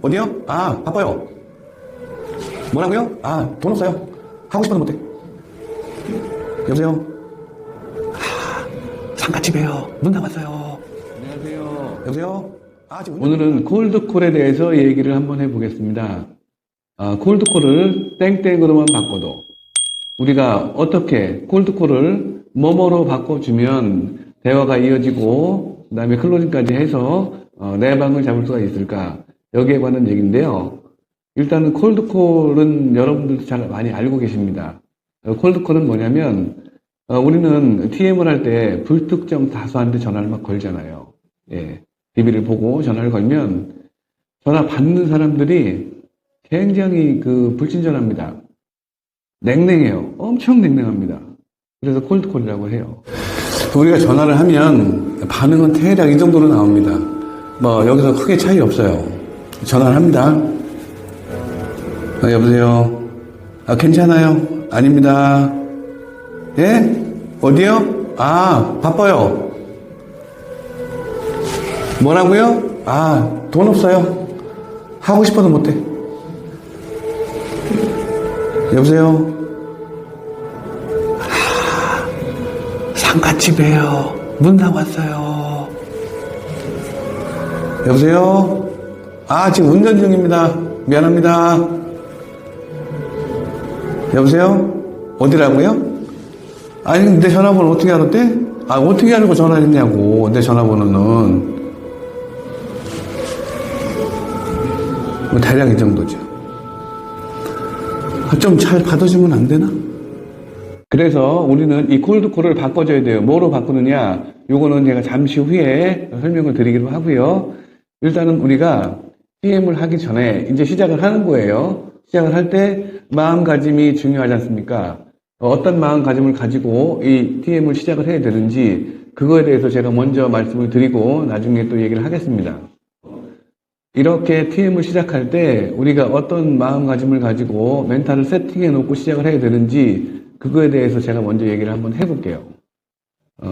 어디요? 아, 바빠요. 뭐라고요? 아, 돈 없어요. 하고 싶어도 못해. 여보세요? 상가집이에요. 문 닫았어요. 안녕하세요. 여보세요? 아, 지금 오늘은 콜드콜에 대해서 얘기를 한번 해보겠습니다. 콜드콜을 땡땡으로만 바꿔도 우리가 어떻게 콜드콜을 뭐뭐로 바꿔주면 대화가 이어지고 그 다음에 클로징까지 해서 내 방을 잡을 수가 있을까, 여기에 관한 얘기인데요. 일단은 콜드콜은 여러분들도 잘 많이 알고 계십니다. 콜드콜은 뭐냐면 우리는 TM을 할 때 불특정 다수한테 전화를 막 걸잖아요. 예, TV를 보고 전화를 걸면 전화 받는 사람들이 굉장히 불친절합니다. 냉랭해요. 엄청 냉랭합니다. 그래서 콜드콜이라고 해요. 우리가 전화를 하면 반응은 대략 이 정도로 나옵니다. 뭐 여기서 크게 차이 없어요. 전화를 합니다. 여보세요? 괜찮아요? 아닙니다. 예? 어디요? 아, 바빠요. 뭐라고요? 아, 돈 없어요. 하고 싶어도 못해. 여보세요? 상가집이에요. 문 닫았어요. 여보세요? 아, 지금 운전 중입니다. 미안합니다. 여보세요? 어디라고요? 아니, 내 전화번호 어떻게 알았대? 아, 어떻게 알고 전화를 했냐고, 내 전화번호는. 뭐 대략 이 정도죠. 좀 잘 받아주면 안 되나? 그래서 우리는 이 콜드콜을 바꿔줘야 돼요. 뭐로 바꾸느냐? 요거는 제가 잠시 후에 설명을 드리기로 하고요. 일단은 우리가 TM을 하기 전에 이제 시작을 하는 거예요. 시작을 할 때 마음가짐이 중요하지 않습니까? 어떤 마음가짐을 가지고 이 TM을 시작을 해야 되는지, 그거에 대해서 제가 먼저 말씀을 드리고 나중에 또 얘기를 하겠습니다. 이렇게 TM을 시작할 때 우리가 어떤 마음가짐을 가지고 멘탈을 세팅해 놓고 시작을 해야 되는지, 그거에 대해서 제가 먼저 얘기를 한번 해볼게요.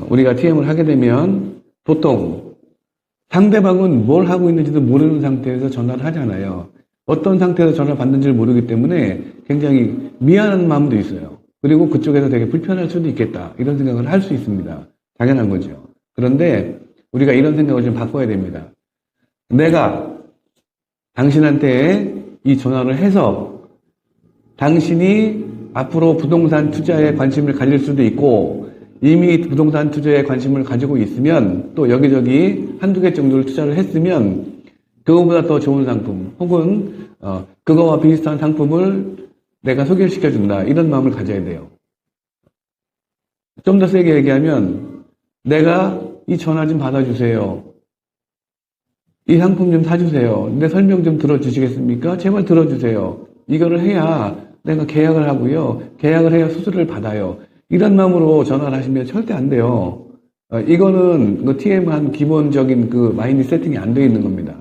우리가 TM을 하게 되면 보통 상대방은 뭘 하고 있는지도 모르는 상태에서 전화를 하잖아요. 어떤 상태에서 전화를 받는지를 모르기 때문에 굉장히 미안한 마음도 있어요. 그리고 그쪽에서 되게 불편할 수도 있겠다, 이런 생각을 할 수 있습니다. 당연한 거죠. 그런데 우리가 이런 생각을 좀 바꿔야 됩니다. 내가 당신한테 이 전화를 해서 당신이 앞으로 부동산 투자에 관심을 가질 수도 있고, 이미 부동산 투자에 관심을 가지고 있으면 또 여기저기 한두 개 정도를 투자를 했으면 그거보다 더 좋은 상품, 혹은 그거와 비슷한 상품을 내가 소개를 시켜준다, 이런 마음을 가져야 돼요. 좀 더 세게 얘기하면, 내가 이 전화 좀 받아주세요. 이 상품 좀 사주세요. 내 설명 좀 들어주시겠습니까? 제발 들어주세요. 이거를 해야 내가 계약을 하고요. 계약을 해야 수수료를 받아요. 이런 마음으로 전화를 하시면 절대 안 돼요. 이거는 TM한 기본적인 마인드 세팅이 안 되어 있는 겁니다.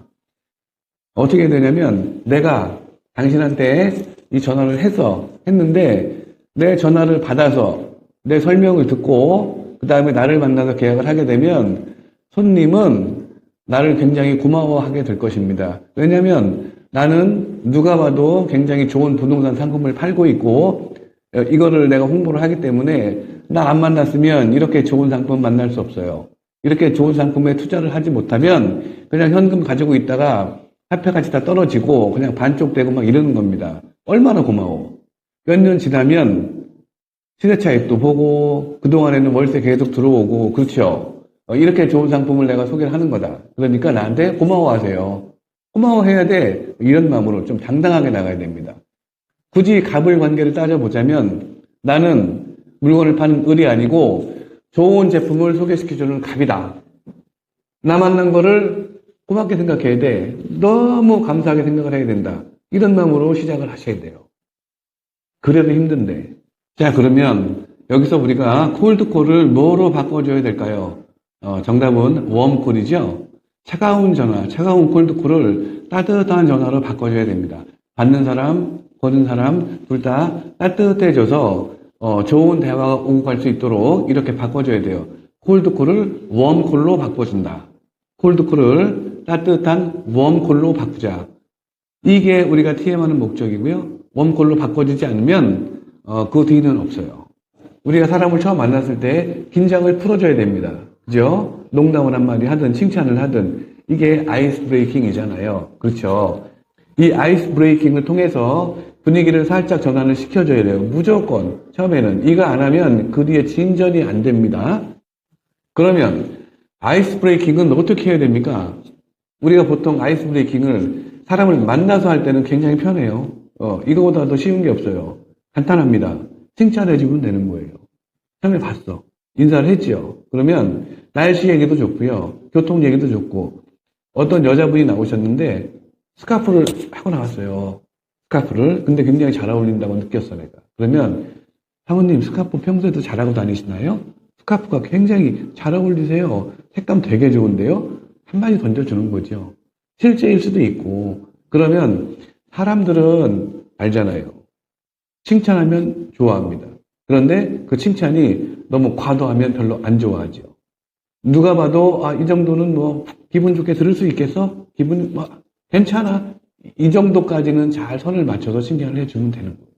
어떻게 되냐면, 내가 당신한테 이 전화를 했는데 내 전화를 받아서 내 설명을 듣고 그 다음에 나를 만나서 계약을 하게 되면 손님은 나를 굉장히 고마워하게 될 것입니다. 왜냐하면 나는 누가 봐도 굉장히 좋은 부동산 상품을 팔고 있고, 이거를 내가 홍보를 하기 때문에 나 안 만났으면 이렇게 좋은 상품 만날 수 없어요. 이렇게 좋은 상품에 투자를 하지 못하면 그냥 현금 가지고 있다가 화폐같이 다 떨어지고 그냥 반쪽 되고 막 이러는 겁니다. 얼마나 고마워. 몇 년 지나면 시세차익도 보고 그동안에는 월세 계속 들어오고, 그렇죠? 이렇게 좋은 상품을 내가 소개를 하는 거다. 그러니까 나한테 고마워하세요. 고마워해야 돼. 이런 마음으로 좀 당당하게 나가야 됩니다. 굳이 갑을 관계를 따져보자면 나는 물건을 파는 을이 아니고 좋은 제품을 소개시켜주는 갑이다. 나 만난 거를 고맙게 생각해야 돼. 너무 감사하게 생각을 해야 된다. 이런 마음으로 시작을 하셔야 돼요. 그래도 힘든데. 자, 그러면 여기서 우리가 콜드콜을 뭐로 바꿔줘야 될까요? 정답은 웜콜이죠. 차가운 전화, 차가운 콜드콜을 따뜻한 전화로 바꿔줘야 됩니다. 받는 사람, 거는 사람 둘 다 따뜻해져서 좋은 대화가 오고 갈 수 있도록 이렇게 바꿔줘야 돼요. 콜드콜을 웜콜로 바꿔준다. 콜드콜을 따뜻한 웜콜로 바꾸자. 이게 우리가 TM하는 목적이고요. 웜콜로 바꿔주지 않으면 그 뒤는 없어요. 우리가 사람을 처음 만났을 때 긴장을 풀어줘야 됩니다. 그죠? 농담을 한마디 하든 칭찬을 하든 이게 아이스 브레이킹이잖아요. 그렇죠? 이 아이스 브레이킹을 통해서 분위기를 살짝 전환을 시켜줘야 돼요. 무조건 처음에는 이거 안 하면 그 뒤에 진전이 안 됩니다. 그러면 아이스 브레이킹은 어떻게 해야 됩니까? 우리가 보통 아이스 브레이킹을 사람을 만나서 할 때는 굉장히 편해요. 이거보다 더 쉬운 게 없어요. 간단합니다. 칭찬해주면 되는 거예요. 처음에 봤어. 인사를 했지요. 그러면 날씨 얘기도 좋고요. 교통 얘기도 좋고 어떤 여자분이 나오셨는데 스카프를 하고 나왔어요. 스카프를. 근데 굉장히 잘 어울린다고 느꼈어, 내가. 그러면 사모님 스카프 평소에도 잘하고 다니시나요? 스카프가 굉장히 잘 어울리세요. 색감 되게 좋은데요? 한마디 던져주는 거죠. 실제일 수도 있고. 그러면 사람들은 알잖아요. 칭찬하면 좋아합니다. 그런데 그 칭찬이 너무 과도하면 별로 안 좋아하죠. 누가 봐도 이 정도는 뭐 기분 좋게 들을 수 있겠어? 기분 괜찮아. 이 정도까지는 잘 선을 맞춰서 칭찬을 해주면 되는 거예요.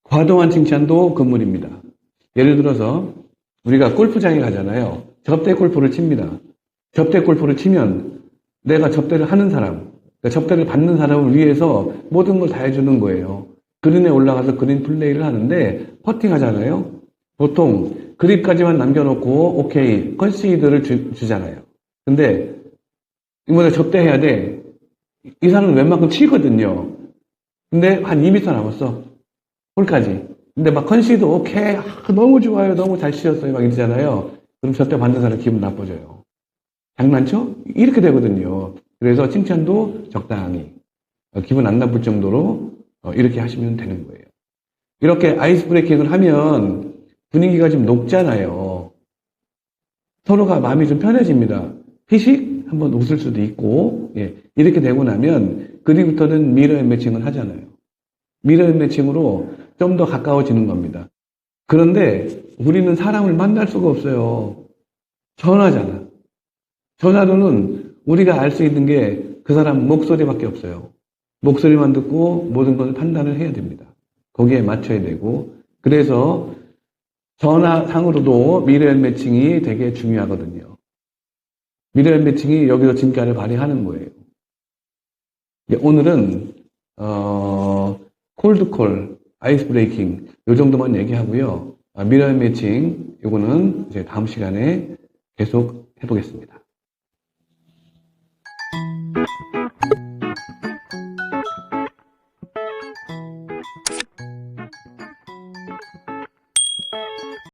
과도한 칭찬도 금물입니다. 예를 들어서 우리가 골프장에 가잖아요. 접대 골프를 칩니다. 접대 골프를 치면 내가 접대를 하는 사람, 그러니까 접대를 받는 사람을 위해서 모든 걸 다 해주는 거예요. 그린에 올라가서 그린 플레이를 하는데 퍼팅 하잖아요. 보통 그립까지만 남겨놓고 오케이 컨시드를 주잖아요. 근데 이번에 접대해야 돼. 이 사람은 웬만큼 치거든요. 근데 한 2m 남았어. 홀까지. 근데 막 컨시드 오케이 너무 좋아요. 너무 잘 치셨어요. 막 이러잖아요. 그럼 접대 받는 사람 기분 나빠져요. 장난쳐? 이렇게 되거든요. 그래서 칭찬도 적당히 기분 안 나쁠 정도로 이렇게 하시면 되는 거예요. 이렇게 아이스 브레이킹을 하면 분위기가 좀 녹잖아요. 서로가 마음이 좀 편해집니다. 피식 한번 웃을 수도 있고 이렇게 되고 나면 그 뒤부터는 미러 앤 매칭을 하잖아요. 미러 앤 매칭으로 좀 더 가까워지는 겁니다. 그런데 우리는 사람을 만날 수가 없어요. 전화잖아. 전화로는 우리가 알 수 있는 게 그 사람 목소리밖에 없어요. 목소리만 듣고 모든 것을 판단을 해야 됩니다. 거기에 맞춰야 되고 그래서 전화상으로도 미러 앤 매칭이 되게 중요하거든요. 미러 앤 매칭이 여기서 진가를 발휘하는 거예요. 오늘은 콜드콜, 아이스 브레이킹 요 정도만 얘기하고요. 미러 앤 매칭 요거는 이제 다음 시간에 계속 해보겠습니다.